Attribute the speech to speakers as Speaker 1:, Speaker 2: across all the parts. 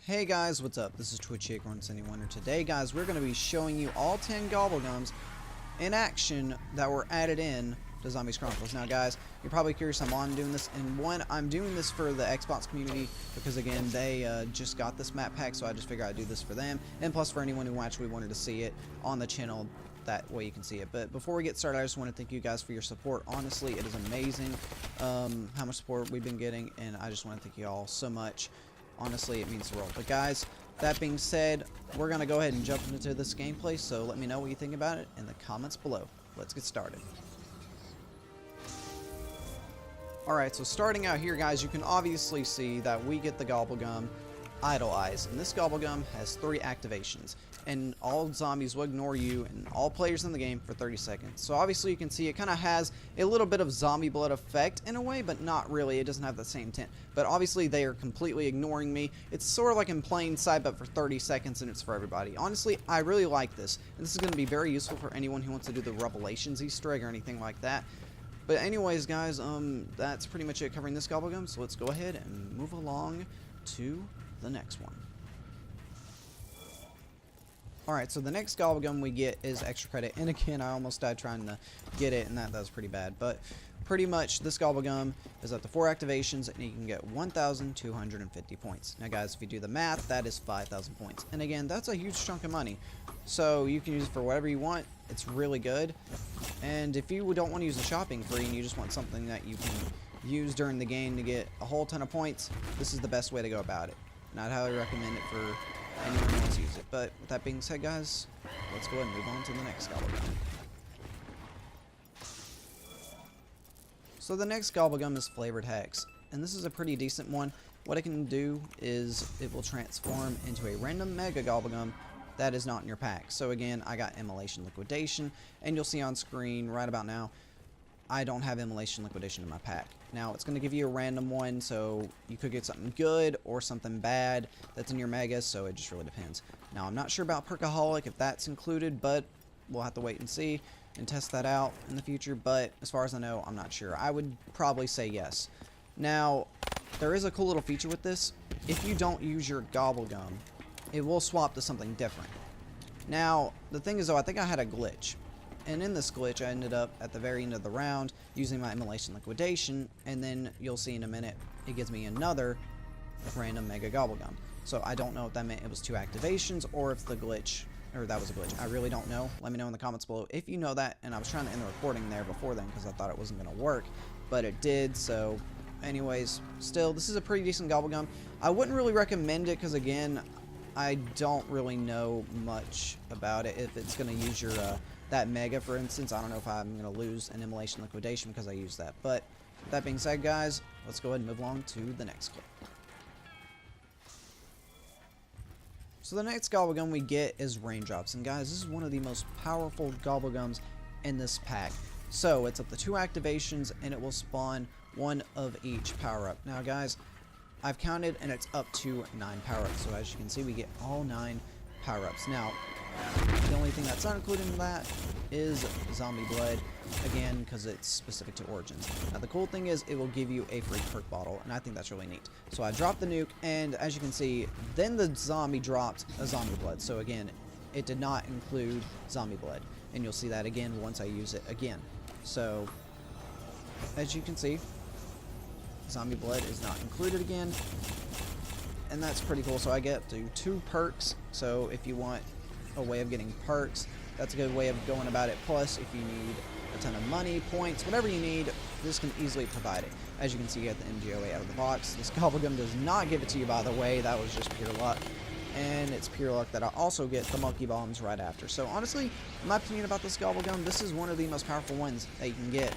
Speaker 1: Hey guys, what's up? This is Twitch71. Today, guys, we're going to be showing you all 10 Gobblegums in action that were added in to Zombies Chronicles. Now, guys, you're probably curious on why I'm doing this, and one, I'm doing this for the Xbox community because, again, they just got this map pack, so I just figured I'd do this for them, and plus for anyone who actually wanted to see it on the channel. That way you can see it. But before we get started, I just want to thank you guys for your support. Honestly, it is amazing how much support we've been getting, and I just want to thank you all so much. Honestly, it means the world. But guys, that being said, we're going to go ahead and jump into this gameplay, so let me know what you think about it in the comments below. Let's get started. Alright, so starting out here, guys, you can obviously see that we get the Gobblegum Idolized, and this Gobblegum has 3 activations, and all zombies will ignore you and all players in the game for 30 seconds. So obviously you can see it kind of has a little bit of zombie blood effect in a way, but not really. It doesn't have the same tint. But obviously they are completely ignoring me. It's sort of like in plain sight, but for 30 seconds, and it's for everybody. Honestly, I really like this, and this is going to be very useful for anyone who wants to do the Revelations Easter egg or anything like that. But anyways, guys, that's pretty much it covering this Gobblegum, so let's go ahead and move along to the next one. Alright, so the next Gobblegum we get is extra credit, and again, I almost died trying to get it, and that was pretty bad, but pretty much this Gobblegum is up to 4 activations, and you can get 1,250 points. Now guys, if you do the math, that is 5,000 points, and again, that's a huge chunk of money, so you can use it for whatever you want. It's really good, and if you don't want to use the shopping free, and you just want something that you can use during the game to get a whole ton of points, this is the best way to go about it. And I'd highly recommend it for anyone who wants to use it. But with that being said, guys, let's go ahead and move on to the next Gobblegum. So the next Gobblegum is Flavored Hex, and this is a pretty decent one. What it can do is it will transform into a random Mega Gobblegum that is not in your pack. So again, I got Immolation Liquidation, and you'll see on screen right about now, I don't have Immolation Liquidation in my pack. Now, it's going to give you a random one, so you could get something good or something bad that's in your Megas, so it just really depends. Now, I'm not sure about Perkaholic, if that's included, but we'll have to wait and see and test that out in the future, but as far as I know, I'm not sure. I would probably say yes. Now, there is a cool little feature with this. If you don't use your Gobblegum, it will swap to something different. Now, the thing is, though, I think I had a glitch. And in this glitch, I ended up at the very end of the round using my Immolation Liquidation, and then you'll see in a minute it gives me another random Mega Gobblegum. So I don't know if that meant it was 2 activations or if the glitch, or that was a glitch. I really don't know. Let me know in the comments below if you know that. And I was trying to end the recording there before then because I thought it wasn't going to work, but it did. So anyways, still, this is a pretty decent Gobblegum. I wouldn't really recommend it because, again, I don't really know much about it. If it's going to use your that Mega, for instance, I don't know if I'm going to lose an Immolation Liquidation because I use that. But that being said, guys, let's go ahead and move along to the next clip. So the next Gobblegum we get is Raindrops, and guys, this is one of the most powerful Gobblegums in this pack. So it's up to 2 activations, and it will spawn 1 of each power-up. Now, guys, I've counted, and it's up to 9 power-ups. So as you can see, we get all 9 power-ups. Now, the only thing that's not included in that is Zombie Blood, again, because it's specific to Origins. Now, the cool thing is it will give you a free perk bottle, and I think that's really neat. So I dropped the nuke, and as you can see, then the zombie dropped a Zombie Blood. So again, it did not include Zombie Blood, and you'll see that again once I use it again. So, as you can see, Zombie Blood is not included again, and that's pretty cool. So I get to 2 perks, so if you want a way of getting perks, that's a good way of going about it. Plus, if you need a ton of money, points, whatever you need, this can easily provide it. As you can see, you get the MGOA out of the box. This Gobblegum does not give it to you, by the way. That was just pure luck, and it's pure luck that I also get the Monkey Bombs right after. So honestly, in my opinion about this Gobblegum, this is one of the most powerful ones that you can get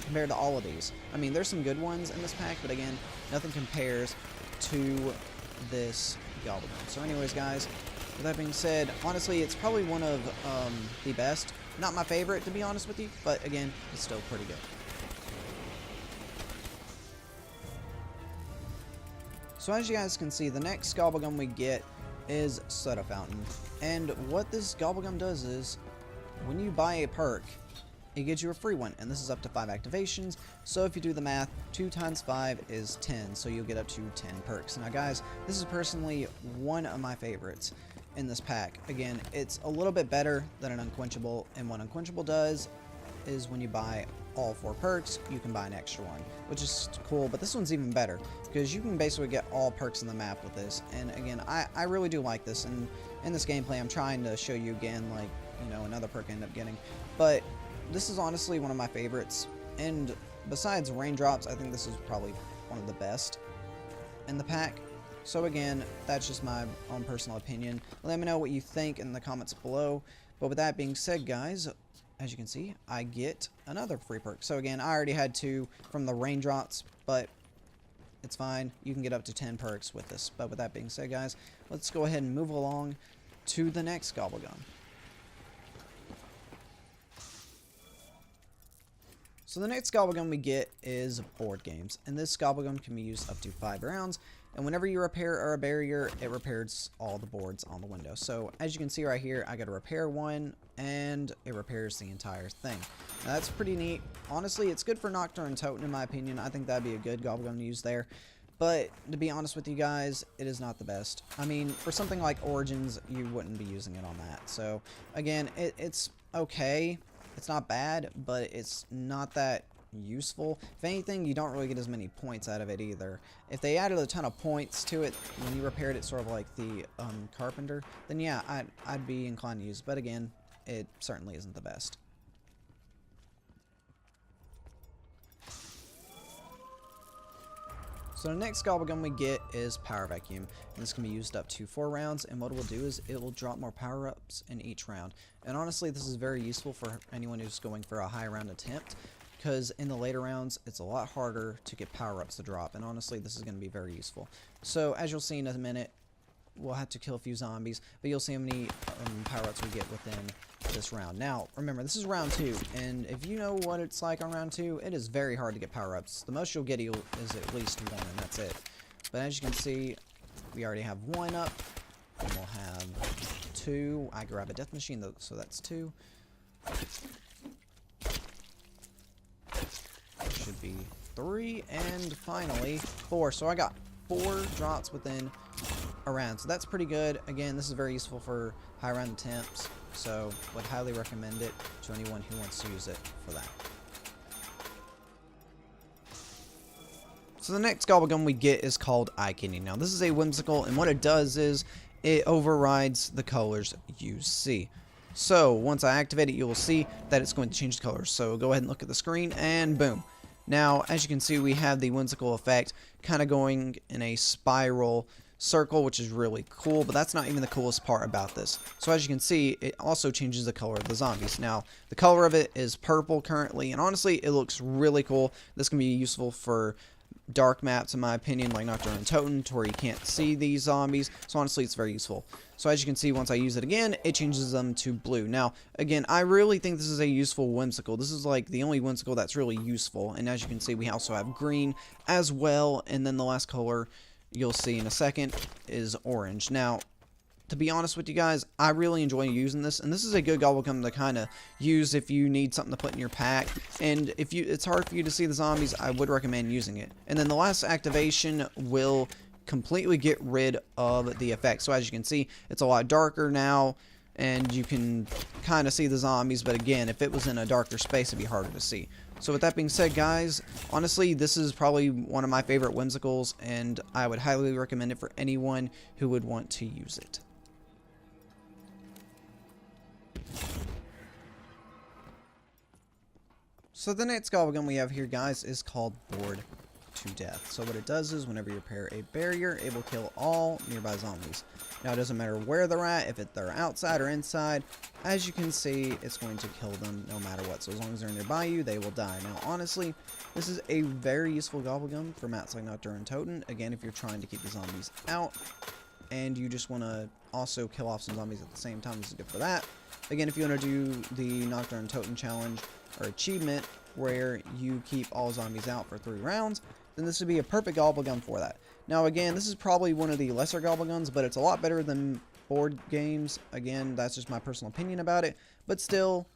Speaker 1: compared to all of these. I mean, there's some good ones in this pack, but again, nothing compares to this Gobblegum. So anyways, guys, with that being said, honestly, it's probably one of the best. Not my favorite, to be honest with you, but again, it's still pretty good. So as you guys can see, the next Gobblegum we get is Soda Fountain. And what this Gobblegum does is, when you buy a perk, it gives you a free one, and this is up to 5 activations. So if you do the math, 2 times 5 is 10, so you'll get up to 10 perks. Now guys, this is personally one of my favorites in this pack. Again, it's a little bit better than an unquenchable, and what unquenchable does is when you buy all 4 perks, you can buy an extra one, which is cool. But this one's even better because you can basically get all perks in the map with this. And again, I really do like this, and in this gameplay I'm trying to show you again, like, you know, another perk I end up getting. But this is honestly one of my favorites, and besides raindrops, I think this is probably one of the best in the pack. So again, that's just my own personal opinion. Let me know what you think in the comments below. But with that being said, guys, as you can see, I get another free perk. So again, I already had 2 from the raindrops, but it's fine. You can get up to 10 perks with this. But with that being said, guys, let's go ahead and move along to the next Gobblegum. So the next Gobblegum we get is board games, and this Gobblegum can be used up to 5 rounds, and whenever you repair a barrier, it repairs all the boards on the window. So as you can see right here, I got to repair one, and it repairs the entire thing. Now that's pretty neat. Honestly, it's good for Nocturne Totem in my opinion. I think that'd be a good Gobblegum to use there. But to be honest with you guys, it is not the best. I mean, for something like Origins, you wouldn't be using it on that. So again, it's okay. It's not bad, but it's not that useful. If anything, you don't really get as many points out of it either. If they added a ton of points to it when you repaired it, sort of like the Carpenter, then yeah, I'd be inclined to use it. But again, it certainly isn't the best. So the next Gobblegum we get is Power Vacuum, and this can be used up to 4 rounds, and what it will do is it will drop more power-ups in each round. And honestly, this is very useful for anyone who's going for a high round attempt, because in the later rounds, it's a lot harder to get power-ups to drop, and honestly, this is going to be very useful. So as you'll see in a minute, we'll have to kill a few zombies, but you'll see how many power-ups we get within this round. Now, remember, this is round 2, and if you know what it's like on round 2, it is very hard to get power-ups. The most you'll get is at least 1, and that's it. But as you can see, we already have 1 up, and we'll have 2. I grab a death machine, though, so that's 2. Should be 3, and finally 4. So I got 4 drops within a round, so that's pretty good. Again, this is very useful for high round attempts, so would highly recommend it to anyone who wants to use it for that. So the next Gobblegum we get is called Eye Candy. Now this is a whimsical, and what it does is it overrides the colors you see. So once I activate it, you will see that it's going to change the colors. So go ahead and look at the screen, and boom. Now as you can see, we have the whimsical effect kind of going in a spiral circle, which is really cool, but that's not even the coolest part about this. So as you can see, it also changes the color of the zombies. Now the color of it is purple currently, and honestly it looks really cool. This can be useful for dark maps in my opinion, like Nocturne Totem, to where you can't see these zombies. So honestly, it's very useful. So as you can see, once I use it again, it changes them to blue. Now again, I really think this is a useful whimsical. This is like the only whimsical that's really useful. And as you can see, we also have green as well, and then the last color you'll see in a second is orange. Now to be honest with you guys, I really enjoy using this, and this is a good Gobblegum to kind of use if you need something to put in your pack, and if it's hard for you to see the zombies, I would recommend using it. And then the last activation will completely get rid of the effect. So as you can see, it's a lot darker now, and you can kind of see the zombies, but again, if it was in a darker space, it'd be harder to see. So with that being said, guys, honestly, this is probably one of my favorite whimsicals, and I would highly recommend it for anyone who would want to use it. So the next Gobblegum we have here, guys, is called Bored to Death. So what it does is whenever you repair a barrier, it will kill all nearby zombies. Now it doesn't matter where they're at, if they're outside or inside. As you can see, it's going to kill them no matter what. So as long as they're nearby you, they will die. Now honestly, this is a very useful Gobblegum for maps like Nocturne Totem. Again, if you're trying to keep the zombies out and you just want to also kill off some zombies at the same time, this is good for that. Again, if you want to do the Nocturne Totem challenge or achievement where you keep all zombies out for 3 rounds, then this would be a perfect Gobblegum for that. Now again, this is probably one of the lesser Gobblegums, but it's a lot better than board games. Again, that's just my personal opinion about it, but still,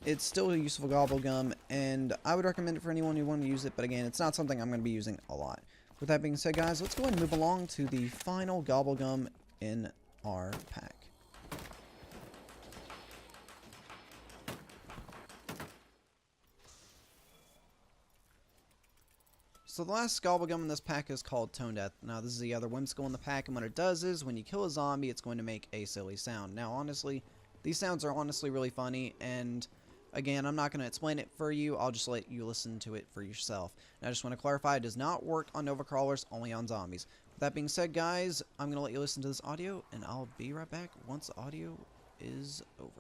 Speaker 1: it's still a useful gobblegum, and I would recommend it for anyone who want to use it, but again, it's not something I'm going to be using a lot. With that being said, guys, let's go ahead and move along to the final gobblegum in our pack. So the last gobblegum in this pack is called Tone Death. Now this is the other whimsical in the pack, and what it does is when you kill a zombie, it's going to make a silly sound. Now honestly, these sounds are honestly really funny, and again, I'm not going to explain it for you, I'll just let you listen to it for yourself. And I just want to clarify, it does not work on Nova Crawlers, only on zombies. With that being said, guys, I'm going to let you listen to this audio, and I'll be right back once the audio is over.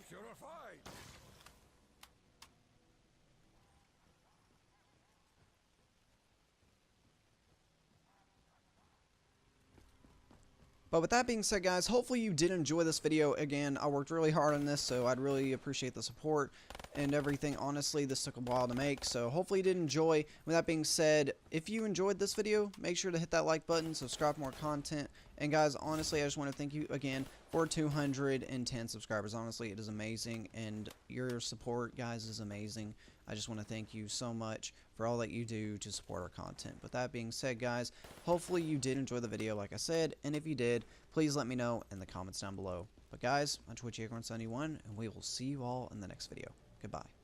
Speaker 2: Purified.
Speaker 1: But with that being said, guys, hopefully you did enjoy this video. Again, I worked really hard on this, so I'd really appreciate the support and everything. Honestly, this took a while to make, so hopefully you did enjoy. With that being said, if you enjoyed this video, make sure to hit that like button, subscribe for more content. And guys, honestly, I just want to thank you again for 210 subscribers. Honestly, it is amazing, and your support, guys, is amazing. I just want to thank you so much for all that you do to support our content. With that being said, guys, hopefully you did enjoy the video, like I said, and if you did, please let me know in the comments down below. But guys, I'm Twitch Acorn71, and we will see you all in the next video. Goodbye.